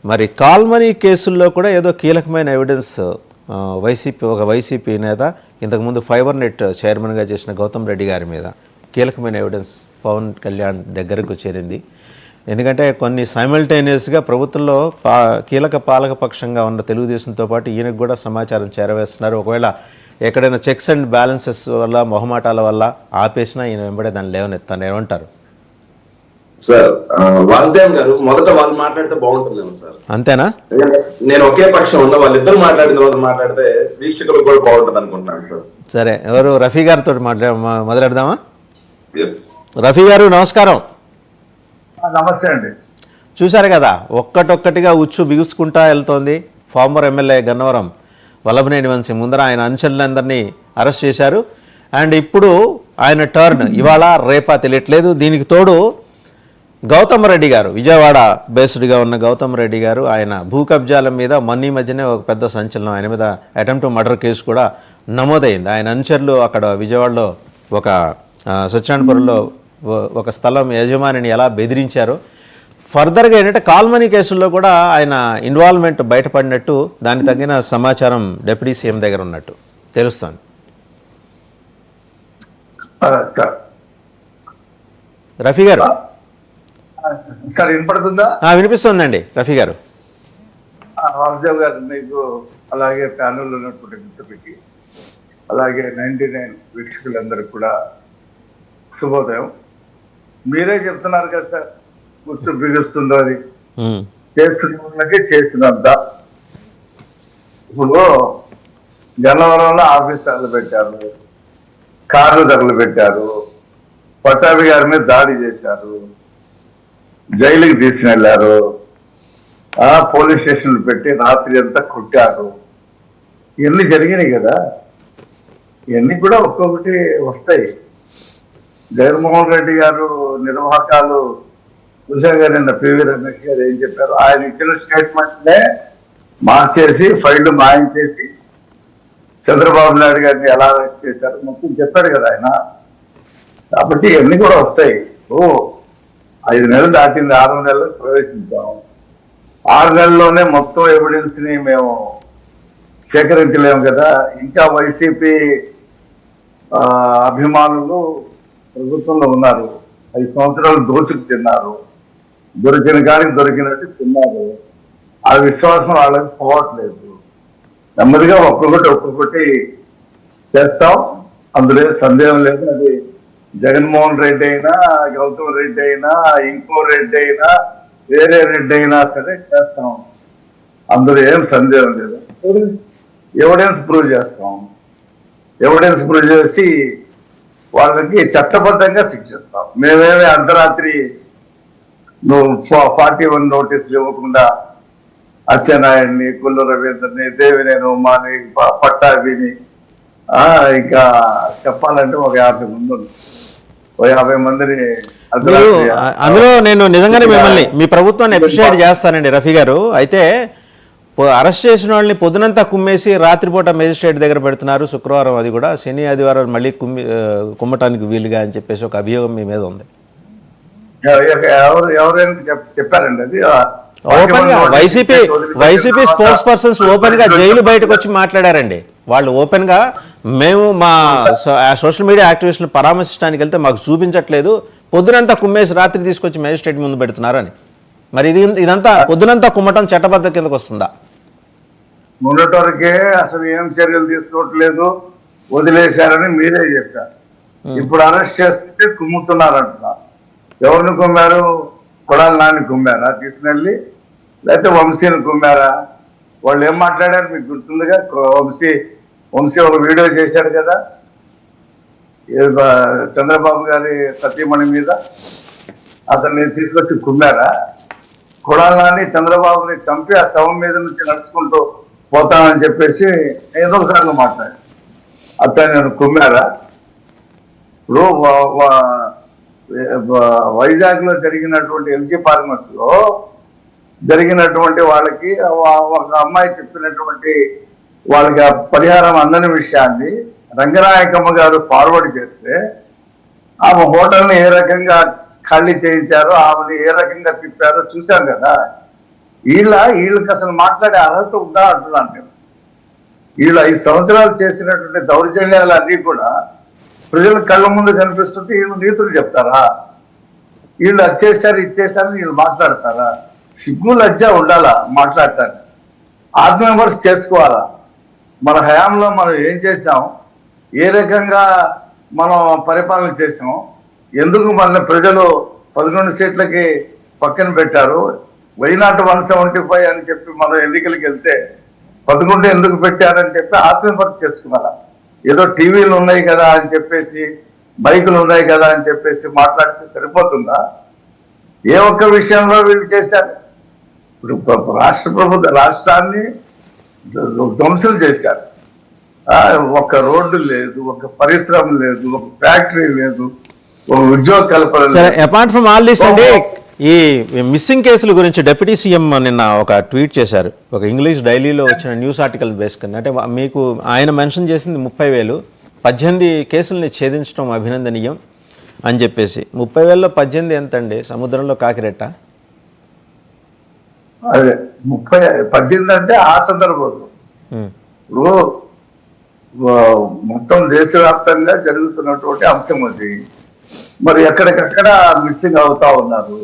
మరి కాల్మనీ కేసుల్లో కూడా ఏదో కీలకమైన ఎవిడెన్స్ వైసీపీ నేత ఇంతకుముందు ఫైబర్ నెట్ చైర్మన్గా చేసిన గౌతమ్ రెడ్డి గారి మీద కీలకమైన ఎవిడెన్స్ పవన్ కళ్యాణ్ దగ్గరకు చేరింది. ఎందుకంటే కొన్ని సైమల్టేనియస్గా ప్రభుత్వంలో కీలక పాలక పక్షంగా ఉన్న తెలుగుదేశంతో పాటు ఈయనకు కూడా సమాచారం చేరవేస్తున్నారు. ఒకవేళ ఎక్కడైనా చెక్స్ అండ్ బ్యాలెన్సెస్ వల్ల మొహమాటాల వల్ల ఆపేసినా ఈయన వెంబడే దాన్ని లేవనెత్తాను. ఏమంటారు సార్? వాసుదేవ్ గారు మొదట వాళ్ళు మాట్లాడితే బాగుంటుందేమో సార్. అంతేనా? నేను ఒకే పక్షం ఉన్న వాళ్ళిద్దరు మాట్లాడిన తర్వాత మాట్లాడితే వీక్షకులు కూడా బాగుంటుంది అనుకుంటున్నాను సార్. సరే, ఎవరు రఫీ గారితో మొదలెడదామా? రఫీ గారు నమస్కారం. నమస్తే అండి. చూశారు కదా, ఒక్కటొక్కటిగా ఉచ్చు బిగుసుకుంటా వెళ్తోంది. ఫార్మర్ ఎమ్మెల్యే గన్నవరం వల్లభనేని వంశీ ముందర ఆయన అనుచరులందరినీ అరెస్ట్ చేశారు. అండ్ ఇప్పుడు ఆయన టర్న్ ఇవాళ రేపా తెలియట్లేదు. దీనికి తోడు గౌతమ్ రెడ్డి గారు, విజయవాడ బేస్డ్గా ఉన్న గౌతమ్ రెడ్డి గారు, ఆయన భూ కబ్జాల మీద మొన్న మధ్యనే ఒక పెద్ద సంచలనం, ఆయన మీద అటెంప్ట్ మర్డర్ కేసు కూడా నమోదైంది. ఆయన అనుచరులు అక్కడ విజయవాడలో ఒక సత్యనారాయణపురంలో ఒక స్థలం యజమానిని ఎలా బెదిరించారో, ఫర్దర్గా ఏంటంటే కాల్మనీ కేసుల్లో కూడా ఆయన ఇన్వాల్వ్మెంట్ బయటపడినట్టు దానికి తగిన సమాచారం డిప్యూటీ సీఎం దగ్గర ఉన్నట్టు తెలుస్తుంది. రఫీ గారు సార్ వినపడుతుందా? వినిపిస్తుందండి రఫీ గారు. వాసుదేవ్ గారు, మీకు అలాగే ప్యానెల్ ఉన్నటువంటి మిత్రులకి, అలాగే 99 వీక్షకులందరికీ కూడా శుభోదయం. మీరే చెప్తున్నారు కదా సార్, కూర్చో బిగుస్తుందో అది చేస్తున్న వాళ్ళకి చేసినంత. ఇప్పుడు గన్నవరంలో ఆఫీస్ తగలబెట్టారు, కార్లు తగలబెట్టారు, పట్టాభి గారి మీద దాడి చేశారు, జైలుకి తీసుకుని వెళ్ళారు, పోలీస్ స్టేషన్లు పెట్టి రాత్రి అంతా కొట్టారు. ఇవన్నీ జరిగినాయి కదా. ఇవన్నీ కూడా ఒక్కొక్కటి వస్తాయి. జగన్మోహన్ రెడ్డి గారు నిర్వాహకాలు చూసాగా నిన్న పివి రమేష్ గారు ఏం చెప్పారు, ఆయన ఇచ్చిన స్టేట్మెంట్నే మార్చేసి ఫైళ్లు మాయించేసి చంద్రబాబు నాయుడు గారిని ఎలా అరెస్ట్ చేశారు మొత్తం చెప్పారు కదా ఆయన. కాబట్టి ఇవన్నీ కూడా వస్తాయి. 5 నెలలు దాటింది, 6 నెలలు ప్రవేశించాం. 6 నెలల్లోనే మొత్తం ఎవిడెన్స్ ని మేము సేకరించలేము కదా. ఇంకా వైసీపీ అభిమానులు ప్రభుత్వంలో ఉన్నారు. 5 సంవత్సరాలు దోచుకు తిన్నారు, దొరికిన కానీ దొరికినట్టు తిన్నారు. ఆ విశ్వాసం వాళ్ళకి పోవట్లేదు. నెమ్మదిగా ఒక్కొక్కటి చేస్తాం, అందులో సందేహం లేదు. అది జగన్మోహన్ రెడ్డి అయినా, గౌతమ్ రెడ్డి అయినా, ఇంకో రెడ్డి అయినా, వేరే రెడ్డి అయినా సరే చేస్తాం, అందులో ఏం సందేహం లేదు. ఎవిడెన్స్ ప్రూవ్ చేస్తాం. ఎవిడెన్స్ ప్రూవ్ చేసి వాళ్ళకి చట్టబద్ధంగా శిక్షిస్తాం. మేమేమి అర్ధరాత్రి నువ్వు 41 నోటీసులు ఇవ్వకుండా అచ్చెన్నాయుడిని, కొల్లు రవీంద్రని, దేవినేని ఉమాని, పట్టాభిని, ఇంకా చెప్పాలంటే ఒక 50 మంది, 50 మందిని అందులో నేను నిజంగానే మిమ్మల్ని, మీ ప్రభుత్వాన్ని అప్రిషియేట్ చేస్తానండి రఫీ గారు. అయితే అరెస్ట్ చేసిన వాళ్ళని పొద్దునంతా కుమ్మేసి రాత్రిపూట మేజిస్ట్రేట్ దగ్గర పెడుతున్నారు. శుక్రవారం అది కూడా, శని ఆదివారం మళ్ళీ కుమ్మటానికి వీలుగా అని చెప్పేసి ఒక అభియోగం మీ మీద ఉంది. ఎవరైనా చెప్పారండి అది ఓపెన్ గా. వైసీపీ స్పోర్ట్స్ పర్సన్స్ ఓపెన్ గా జైలు బయటకు వచ్చి మాట్లాడారండి. వాళ్ళు ఓపెన్ గా, మేము మా సోషల్ మీడియా యాక్టివిస్టులను పరామర్శించడానికి వెళ్తే మాకు చూపించట్లేదు, పొద్దునంతా కుమ్మేసి రాత్రి తీసుకొచ్చి మేజిస్ట్రేట్ ముందు పెడుతున్నారు అని. మరి ఇదంతా పొద్దునంతా కుమ్మటం చట్టబద్ధ కిందకు వస్తుందా? మొన్నటి వరకే అసలు ఏం చర్యలు తీసుకోవట్లేదు, వదిలేశారని మీరే చెప్పారు. ఇప్పుడు అరెస్ట్ చేస్తుంటే కుమ్ముతున్నారంటున్నారు. ఎవరిని కుమ్మారు? కొడాలి నాని కుమ్మారా తీసుకెళ్ళి, లేకపోతే వంశీని కుమ్మారా? వాళ్ళు ఏం మాట్లాడారు మీకు గుర్తుందిగా. వంశీ ఒక వీడియో చేశాడు కదా చంద్రబాబు గారి సతీమణి మీద, అతన్ని తీసుకొచ్చి కుమ్మారా? కొడాలి నాని చంద్రబాబుని చంపి ఆ శవం మీద నుంచి నడుచుకుంటూ పోతానని చెప్పేసి ఏదో ఒకసారి మాట్లాడారు. అతన్ని నేను కుమ్మారా? ఇప్పుడు వైజాగ్ లో జరిగినటువంటి ఎల్జీ ఫార్మర్స్ లో జరిగినటువంటి వాళ్ళకి ఒక అమ్మాయి చెప్పినటువంటి వాళ్ళకి పరిహారం అందని విషయాన్ని రంగనాయకమ్మ గారు ఫార్వర్డ్ చేస్తే, ఆమె హోటల్ని ఏ రకంగా ఖాళీ చేయించారో, ఆమెని ఏ రకంగా తిప్పారో చూశాం కదా. వీళ్ళకి అసలు మాట్లాడే అర్హత ఉందా అంటున్నాను నేను. వీళ్ళు 5 సంవత్సరాలు చేసినటువంటి దౌర్జన్యాలన్నీ కూడా ప్రజల కళ్ళ ముందు కనిపిస్తుంటే వీళ్ళు నీతులు చెప్తారా? వీళ్ళు అది చేశారు ఇది చేశారని వీళ్ళు మాట్లాడతారా? సిగ్గు లజ్జ ఉండాలా మాట్లాడటానికి? ఆత్మవిమర్శ చేసుకోవాలా? మన హయాంలో మనం ఏం చేసాం, ఏ రకంగా మనం పరిపాలన చేసాం, ఎందుకు మన ప్రజలు 11 సీట్లకి పక్కన పెట్టారు, వైనాట్ 175 అని చెప్పి మనం ఎన్నికలకు వెళ్తే 11 ఎందుకు పెట్టారని చెప్పి ఆత్మవిమర్శ చేసుకున్నారా? ఏదో టీవీలు ఉన్నాయి కదా అని చెప్పేసి, బైకులు ఉన్నాయి కదా అని చెప్పేసి మాట్లాడితే సరిపోతుందా? ఏ ఒక్క విషయంలో వీళ్ళు చేశారు? ఇప్పుడు రాష్ట్రాన్ని ధ్వంసం చేశారు. ఒక రోడ్డు లేదు, ఒక పరిశ్రమ లేదు, ఒక ఫ్యాక్టరీ లేదు, ఒక ఉద్యోగ కల్పన సరే, లేదు. అపార్ట్ ఫ్రమ్ ఆల్ దిస్ అండి, ఈ మిస్సింగ్ కేసుల గురించి డిప్యూటీ సీఎం నిన్న ఒక ట్వీట్ చేశారు. ఒక ఇంగ్లీష్ డైలీలో వచ్చిన న్యూస్ ఆర్టికల్ బేస్కొని, అంటే మీకు ఆయన మెన్షన్ చేసింది 30,000, 18 కేసుల్ని ఛేదించడం అభినందనీయం అని చెప్పేసి. 30,000లో 18 ఎంత అండి? సముద్రంలో కాకిరెట్ట. అదే 18 అంటే ఆ సందర్భంలో ఇప్పుడు మొత్తం దేశవ్యాప్తంగా జరుగుతున్నటువంటి అంశం అది. మరి ఎక్కడికక్కడ మిస్సింగ్ అవుతా ఉన్నారు.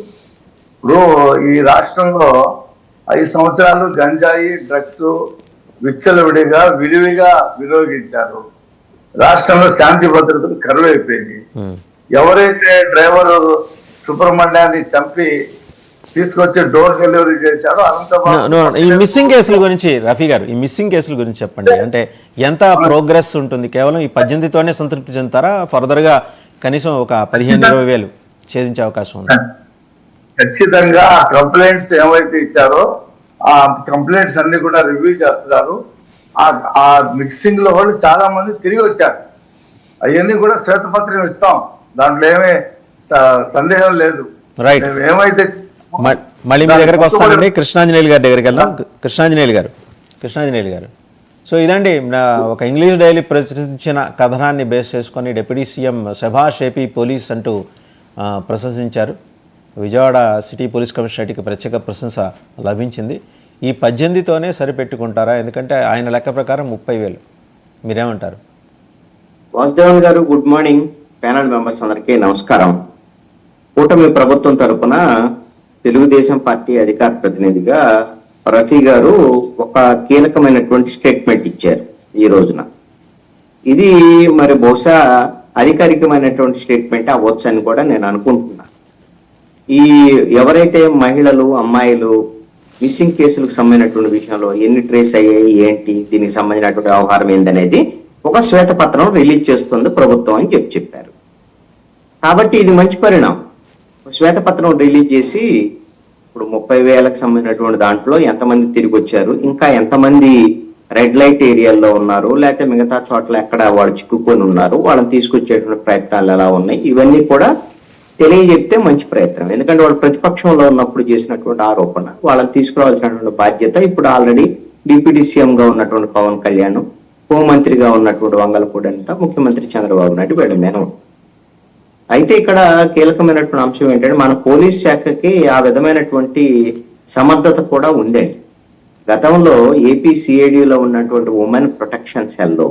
ఇప్పుడు ఈ రాష్ట్రంలో 5 సంవత్సరాలు గంజాయి డ్రగ్స్ విచ్చలవిడిగా విరివిగా వినియోగించారు. రాష్ట్రంలో శాంతి భద్రతలు కరువైపోయింది. ఎవరైతే డ్రైవర్ సుబ్రహ్మణ్యాన్ని చంపి తీసుకొచ్చి డోర్ డెలివరీ చేశాడో ఈ మిస్సింగ్ కేసుల గురించి రఫీ గారు, ఈ మిస్సింగ్ కేసుల గురించి చెప్పండి. అంటే ఎంత ప్రోగ్రెస్ ఉంటుంది? కేవలం ఈ 18తోనే సంతృప్తి చెందుతారా? ఫర్దర్గా కనీసం ఒక 15-20 ఛేదించే అవకాశం ఉంది? ఖచ్చితంగా ఆ కంప్లైంట్స్ ఏవైతే ఇచ్చారో ఆ కంప్లైంట్స్ అన్ని కూడా రివ్యూ చేస్తున్నారు. ఆ మిక్సింగ్ లో వాళ్ళు చాలా మంది తిరిగి వచ్చారు. అవన్నీ కూడా శ్వేతపత్రం ఇస్తాం, దాంట్లో ఏమీ సందేహం లేదు. రైట్. ఏమైతే మళ్ళీ మీ దగ్గరకు వస్తానండి, కృష్ణాంజనేయులు గారి దగ్గరికి వెళ్దాం. కృష్ణాంజనేయులు గారు, సో ఇదండి ఒక ఇంగ్లీష్ డైలీ ప్రచురించిన కథనాన్ని బేస్ చేసుకొని డిప్యూటీ సీఎం శభాష్ ఏపీ పోలీస్ అంటూ ప్రశంసించారు. విజయవాడ సిటీ పోలీస్ కమిషనరేట్కి ప్రత్యేక ప్రశంస లభించింది. ఈ 18తోనే సరిపెట్టుకుంటారా? ఎందుకంటే ఆయన లెక్క ప్రకారం 30,000. మీరేమంటారు? వాసుదేవన్ గారు, గుడ్ మార్నింగ్. ప్యానల్ మెంబర్స్ అందరికీ నమస్కారం. కూటమి ప్రభుత్వం తరపున తెలుగుదేశం పార్టీ అధికార ప్రతినిధిగా రఫీ గారు ఒక కీలకమైనటువంటి స్టేట్మెంట్ ఇచ్చారు ఈ రోజున. ఇది మరి బహుశా అధికారికమైనటువంటి స్టేట్మెంట్ అవ్వచ్చు అని కూడా నేను అనుకుంటున్నా. ఈ ఎవరైతే మహిళలు, అమ్మాయిలు మిస్సింగ్ కేసులకు సంబంధించినటువంటి విషయంలో ఎన్ని ట్రేస్ అయ్యాయి, ఏంటి, దీనికి సంబంధించినటువంటి వ్యవహారం ఏందనేది ఒక శ్వేతపత్రం రిలీజ్ చేస్తుంది ప్రభుత్వం అని చెప్పారు. కాబట్టి ఇది మంచి పరిణామం. శ్వేతపత్రం రిలీజ్ చేసి ఇప్పుడు 30,000కు సంబంధించినటువంటి దాంట్లో ఎంతమంది తిరిగి వచ్చారు, ఇంకా ఎంతమంది రెడ్ లైట్ ఏరియాల్లో ఉన్నారు, లేకపోతే మిగతా చోట్ల ఎక్కడ వాళ్ళు చిక్కుకొని ఉన్నారు, వాళ్ళని తీసుకొచ్చేటువంటి ప్రయత్నాలు ఎలా ఉన్నాయి, ఇవన్నీ కూడా తెలియజెప్తే మంచి ప్రయత్నం. ఎందుకంటే వాళ్ళు ప్రతిపక్షంలో ఉన్నప్పుడు చేసినటువంటి ఆరోపణ, వాళ్ళని తీసుకురావాల్సినటువంటి బాధ్యత ఇప్పుడు ఆల్రెడీ డిప్యూటీ సీఎంగా ఉన్నటువంటి పవన్ కళ్యాణ్, హోంమంత్రిగా ఉన్నటువంటి వంగలపూడి అనిత, ముఖ్యమంత్రి చంద్రబాబు నాయుడు వీళ్ళ మీద. అయితే ఇక్కడ కీలకమైనటువంటి అంశం ఏంటంటే మన పోలీస్ శాఖకి ఆ విధమైనటువంటి సమర్థత కూడా ఉందండి. గతంలో ఏపీ సిఐడిలో ఉన్నటువంటి ఉమెన్ ప్రొటెక్షన్ సెల్లో